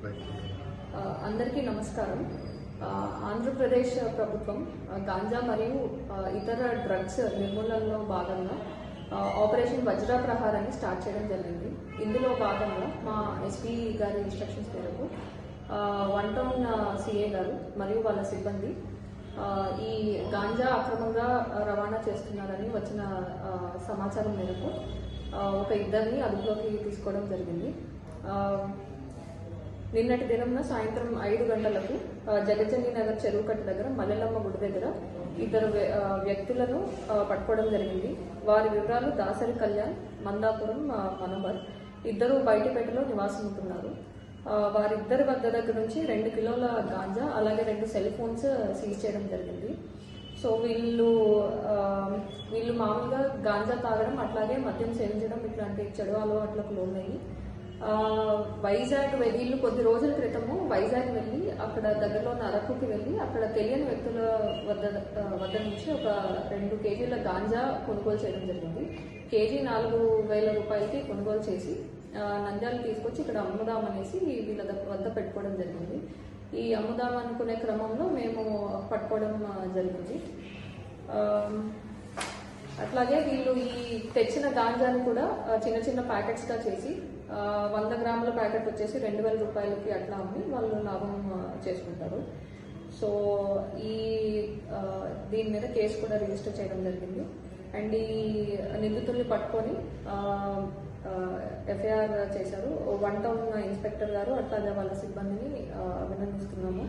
అందరికీ నమస్కారం. ఆంధ్రప్రదేశ్ ప్రభుత్వం గాంజా మరియు ఇతర డ్రగ్స్ నిర్మూలనలో భాగంగా ఆపరేషన్ వజ్ర ప్రహారాన్ని స్టార్ట్ చేయడం జరిగింది. ఇందులో భాగంగా మా ఎస్పీ గారి ఇన్స్ట్రక్షన్స్ మేరకు వన్ టౌన్ సిఏ గారు మరియు వాళ్ళ సిబ్బంది ఈ గాంజా అక్రమంగా రవాణా చేస్తున్నారని వచ్చిన సమాచారం మేరకు ఒక ఇద్దరిని అదుపులోకి తీసుకోవడం జరిగింది. నిన్నటి దినంన సాయంత్రం 5 గంటలకు జగజ్జని నగర్ చెరువు కట్ట దగ్గర మల్లెలమ్మ గుడి దగ్గర ఇద్దరు వ్యక్తులను పట్టుకోవడం జరిగింది. వారి వివరాలు దాసరి కళ్యాణ్, మందాపురం మనోహర్. ఇద్దరు బయటపేటలో నివాసం ఉంటున్నారు. వారిద్దరి వద్ద దగ్గర నుంచి 2 కిలోల గాంజా అలాగే 2 సెల్ ఫోన్స్ సీజ్ చేయడం జరిగింది. సో వీళ్ళు మామూలుగా గాంజా తాగడం అట్లాగే మద్యం సేవించడం ఇట్లాంటి చెడు అలవాట్లకు లోనయ్యి వైజాగ్ వీళ్ళు కొద్ది రోజుల క్రితము వైజాగ్ వెళ్ళి అక్కడ దగ్గరలో ఉన్న అరకుకి వెళ్ళి అక్కడ తెలియని వ్యక్తుల వద్ద నుంచి ఒక 2 కేజీల గాంజా కొనుగోలు చేయడం జరిగింది. కేజీ 4,000 రూపాయలకి కొనుగోలు చేసి నంద్యాల తీసుకొచ్చి ఇక్కడ అమ్ముదామనేసి వీళ్ళ వద్ద పెట్టుకోవడం జరిగింది. ఈ అమ్ముదాం అనుకునే క్రమంలో మేము పట్టుకోవడం జరిగింది. అట్లాగే వీళ్ళు ఈ తెచ్చిన గాంజాని కూడా చిన్న చిన్న ప్యాకెట్స్గా చేసి 100 గ్రాముల ప్యాకెట్ వచ్చేసి 2,000 రూపాయలకి అట్లా అమ్మి వాళ్ళు లాభం చేసుకుంటారు. సో దీని మీద కేసు కూడా రిజిస్టర్ చేయడం జరిగింది. అండ్ ఈ నిందితుల్ని పట్టుకొని ఎఫ్ఐఆర్ చేశారు. వన్ టౌన్ ఇన్స్పెక్టర్ గారు అట్లాగే వాళ్ళ సిబ్బందిని అభినందిస్తున్నాము.